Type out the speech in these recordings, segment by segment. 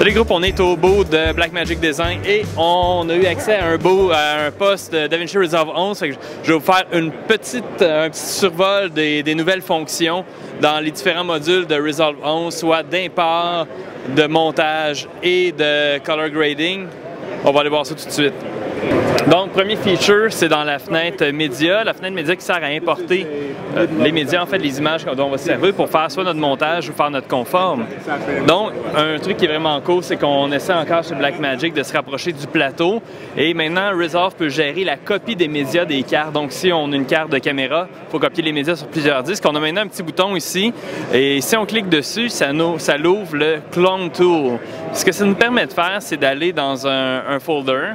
Salut groupe, on est au bout de Blackmagic Design et on a eu accès à un poste de DaVinci Resolve 11. Je vais vous faire un petit survol des nouvelles fonctions dans les différents modules de Resolve 11, soit d'import, de montage et de color grading. On va aller voir ça tout de suite. Donc, premier feature, c'est dans la fenêtre média. La fenêtre média qui sert à importer les médias, en fait, les images dont on va se servir pour faire soit notre montage ou faire notre conforme. Donc, un truc qui est vraiment cool, c'est qu'on essaie encore chez Blackmagic de se rapprocher du plateau. Et maintenant, Resolve peut gérer la copie des médias des cartes. Donc, si on a une carte de caméra, il faut copier les médias sur plusieurs disques. On a maintenant un petit bouton ici. Et si on clique dessus, ça l'ouvre le Clone Tool. Ce que ça nous permet de faire, c'est d'aller dans un folder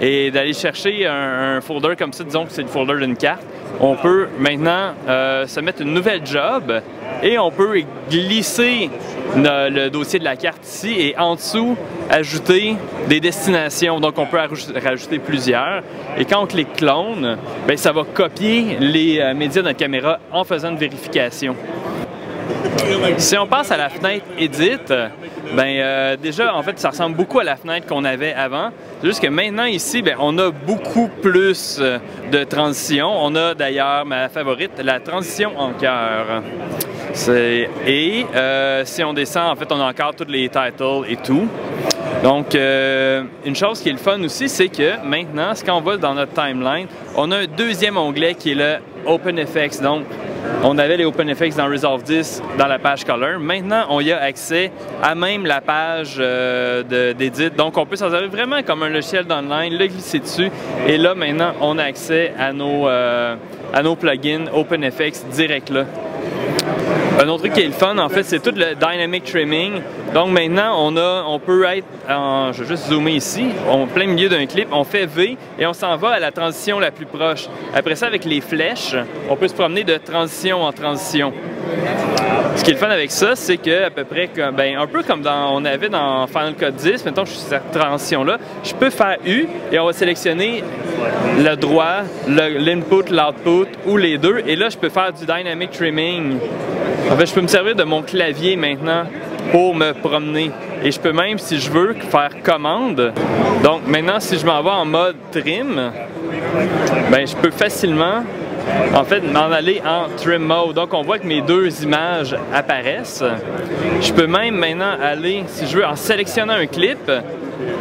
et d'aller chercher un folder comme ça, disons que c'est le folder d'une carte. On peut maintenant se mettre une nouvelle job et on peut glisser le dossier de la carte ici et en dessous ajouter des destinations. Donc on peut rajouter plusieurs et quand on clique clone, bien, ça va copier les médias de notre caméra en faisant une vérification. Si on passe à la fenêtre Edit, ben, déjà, en fait, ça ressemble beaucoup à la fenêtre qu'on avait avant. C'est juste que maintenant, ici, ben, on a beaucoup plus de transitions. On a d'ailleurs ma favorite, la transition en cœur. Et si on descend, en fait, on a encore tous les titles et tout. Donc, une chose qui est le fun aussi, c'est que maintenant, quand on va dans notre timeline, on a un deuxième onglet qui est le OpenFX. Donc, on avait les OpenFX dans Resolve 10 dans la page Color. Maintenant, on y a accès à même la page d'Edit. Donc, on peut s'en servir vraiment comme un logiciel d'online, le glisser dessus. Et là, maintenant, on a accès à nos plugins OpenFX direct là. Un autre truc qui est le fun, en fait, c'est tout le Dynamic Trimming. Donc maintenant, on peut être, je vais juste zoomer ici, en plein milieu d'un clip, on fait V et on s'en va à la transition la plus proche. Après ça, avec les flèches, on peut se promener de transition en transition. Ce qui est le fun avec ça, c'est que à peu près, un peu comme on avait dans Final Cut 10, mettons que je suis sur cette transition-là, je peux faire U et on va sélectionner le droit, l'input, l'output ou les deux. Et là, je peux faire du Dynamic Trimming. En fait, je peux me servir de mon clavier maintenant pour me promener. Et je peux même, si je veux, faire commande. Donc maintenant, si je m'en vais en mode trim, ben, je peux facilement en fait m'en aller en trim mode. Donc on voit que mes deux images apparaissent. Je peux même maintenant aller, si je veux, en sélectionnant un clip.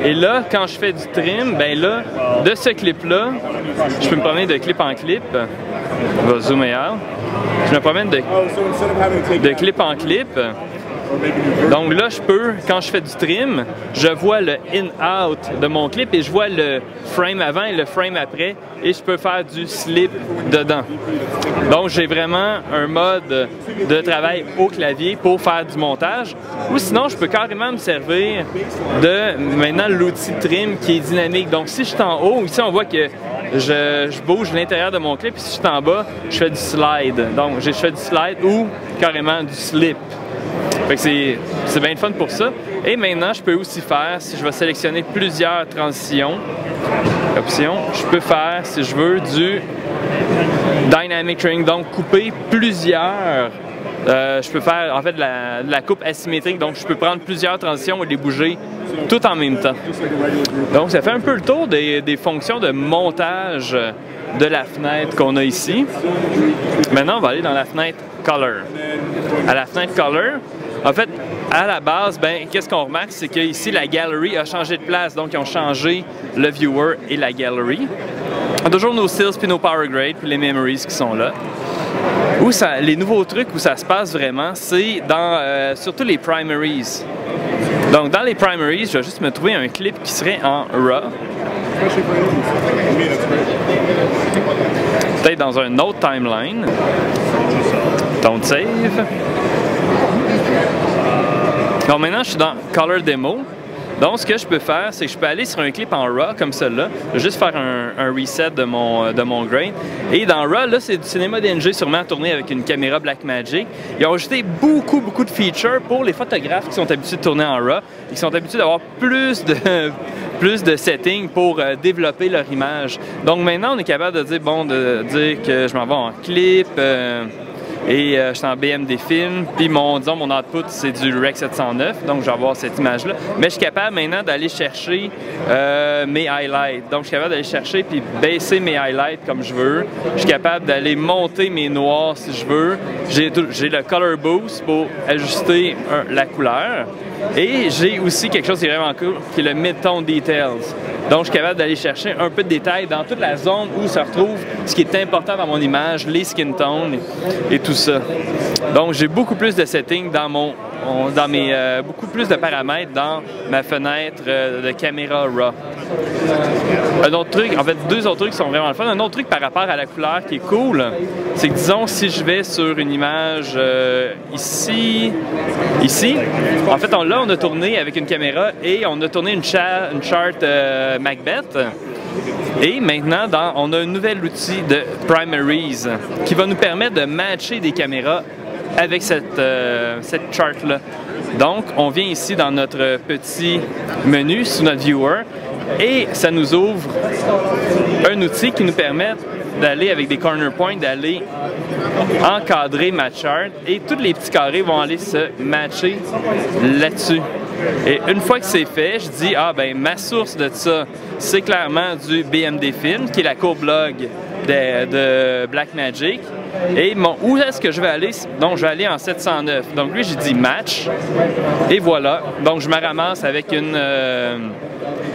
Et là, quand je fais du trim, ben là, de ce clip-là, je peux me promener de clip en clip. On va zoomer out. Je me promène de clip en clip. Donc là, je peux, quand je fais du trim, je vois le in-out de mon clip et je vois le frame avant et le frame après et je peux faire du slip dedans. Donc j'ai vraiment un mode de travail au clavier pour faire du montage ou sinon je peux carrément me servir de maintenant l'outil trim qui est dynamique. Donc si je suis en haut, ici on voit que je bouge l'intérieur de mon clip et si je suis en bas, je fais du slide. Donc je fais du slide ou carrément du slip. C'est bien le fun pour ça. Et maintenant, je peux aussi faire, si je vais sélectionner plusieurs transitions, je peux faire, si je veux, du Dynamic Trimming, donc couper plusieurs. Je peux faire, en fait, de la coupe asymétrique, donc je peux prendre plusieurs transitions et les bouger tout en même temps. Donc, ça fait un peu le tour des fonctions de montage de la fenêtre qu'on a ici. Maintenant, on va aller dans la fenêtre Color. À la fenêtre Color, en fait, à la base, ben, qu'est-ce qu'on remarque, c'est qu'ici, la gallery a changé de place. Donc, ils ont changé le viewer et la gallery. On a toujours nos stills, puis nos power grade, puis les memories qui sont là. Les nouveaux trucs où ça se passe vraiment, c'est dans surtout les primaries. Donc, dans les primaries, je vais juste me trouver un clip qui serait en RAW. Peut-être dans un autre timeline. Don't save. Donc maintenant, je suis dans Color Demo. Donc, ce que je peux faire, c'est que je peux aller sur un clip en RAW comme celui-là, juste faire un reset de mon grain. Et dans RAW, là, c'est du cinéma DNG sûrement tourné avec une caméra Blackmagic. Ils ont ajouté beaucoup de features pour les photographes qui sont habitués de tourner en RAW et qui sont habitués d'avoir plus de settings pour développer leur image. Donc maintenant, on est capable de dire, bon, que je m'en vais en clip, Et je suis en BMD Film, puis mon output c'est du Rec 709, donc je vais avoir cette image-là. Mais je suis capable maintenant d'aller chercher mes highlights. Donc je suis capable d'aller chercher puis baisser mes highlights comme je veux. Je suis capable d'aller monter mes noirs si je veux. J'ai le Color Boost pour ajuster la couleur. Et j'ai aussi quelque chose qui est vraiment cool, qui est le Mid-Tone Details. Donc, je suis capable d'aller chercher un peu de détails dans toute la zone où se retrouve ce qui est important dans mon image, les skin tones et tout ça. Donc, j'ai beaucoup plus de settings beaucoup plus de paramètres dans ma fenêtre de caméra RAW. Un autre truc, en fait, deux autres trucs qui sont vraiment le fun. Un autre truc par rapport à la couleur qui est cool, c'est que disons, si je vais sur une image ici, en fait, là, on a tourné avec une caméra et on a tourné une chart Macbeth. Et maintenant, on a un nouvel outil de Primaries qui va nous permettre de matcher des caméras avec cette chart-là. Donc, on vient ici dans notre petit menu sous notre Viewer et ça nous ouvre un outil qui nous permet d'aller avec des corner points, d'aller encadrer ma chart et tous les petits carrés vont aller se matcher là-dessus. Et une fois que c'est fait, je dis, ah ben ma source de ça, c'est clairement du BMD Film, qui est la co-blog de Blackmagic. Et où est-ce que je vais aller? Donc, je vais aller en 709. Donc, lui, j'ai dit match. Et voilà. Donc, je me ramasse avec une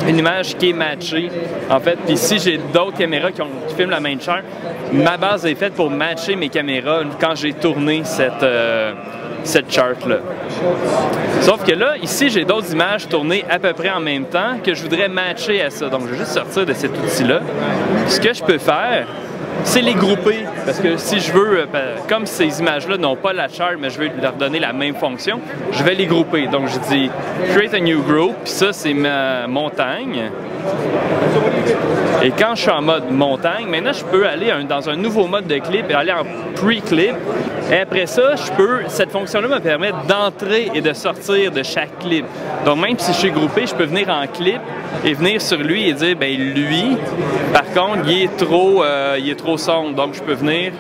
image qui est matchée. En fait, puis si j'ai d'autres caméras qui filment la même chart, ma base est faite pour matcher mes caméras quand j'ai tourné cette chart-là. Sauf que là, ici, j'ai d'autres images tournées à peu près en même temps que je voudrais matcher à ça. Donc, je vais juste sortir de cet outil-là. Ce que je peux faire, c'est les grouper. Parce que si je veux, comme ces images-là n'ont pas la chart, mais je veux leur donner la même fonction, je vais les grouper. Donc, je dis « Create a new group », puis ça, c'est ma montagne. Et quand je suis en mode montagne, maintenant, je peux aller dans un nouveau mode de clip et aller en pre-clip. Et après ça, cette fonction-là me permet d'entrer et de sortir de chaque clip. Donc, même si je suis groupé, je peux venir en clip et venir sur lui et dire, ben lui, par contre, il est trop sombre. Donc, je peux venir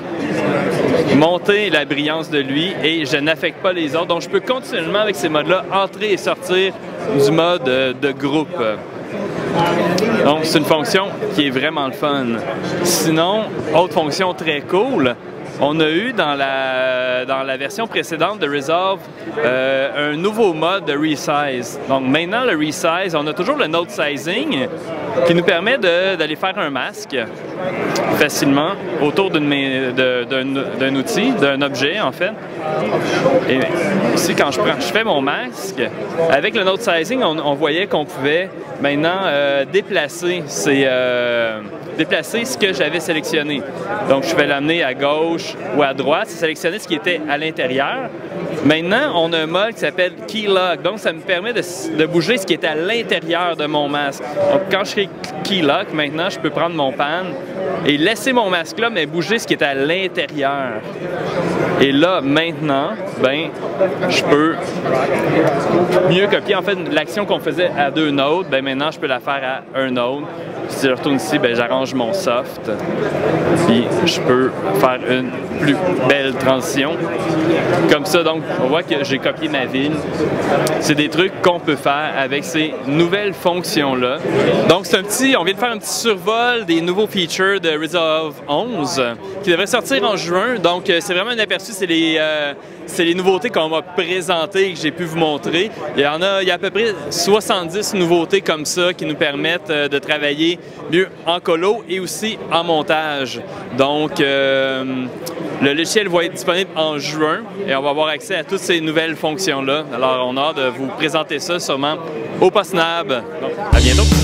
monter la brillance de lui et je n'affecte pas les autres. Donc, je peux continuellement, avec ces modes-là, entrer et sortir du mode de groupe. Donc, c'est une fonction qui est vraiment le fun. Sinon, autre fonction très cool, on a eu dans la version précédente de Resolve un nouveau mode de resize. Donc maintenant, le resize, on a toujours le node sizing qui nous permet d'aller faire un masque facilement autour d'un outil, d'un objet en fait. Et ici, quand je fais mon masque, avec le node sizing, on voyait qu'on pouvait maintenant déplacer ce que j'avais sélectionné. Donc, je vais l'amener à gauche ou à droite, c'est sélectionner ce qui était à l'intérieur. Maintenant, on a un mode qui s'appelle Key Lock. Donc, ça me permet de bouger ce qui est à l'intérieur de mon masque. Donc, quand je fais Key Lock, maintenant, je peux prendre mon pan et laisser mon masque là, mais bouger ce qui est à l'intérieur. Et là, maintenant, ben, je peux mieux copier. En fait, l'action qu'on faisait à 2 nodes, ben maintenant, je peux la faire à 1 node. Si je retourne ici, ben, j'arrange mon soft. Puis, je peux faire une plus belle transition. Comme ça, donc, on voit que j'ai copié ma ville. C'est des trucs qu'on peut faire avec ces nouvelles fonctions-là. Donc, on vient de faire un petit survol des nouveaux features de Resolve 11 qui devrait sortir en juin. Donc, c'est vraiment un aperçu. C'est les nouveautés qu'on m'a présentées et que j'ai pu vous montrer. Il y a à peu près 70 nouveautés comme ça qui nous permettent de travailler mieux en colo et aussi en montage. Donc, le logiciel va être disponible en juin et on va avoir accès à toutes ces nouvelles fonctions-là. Alors, on a hâte de vous présenter ça sûrement au PostNab. Donc, à bientôt!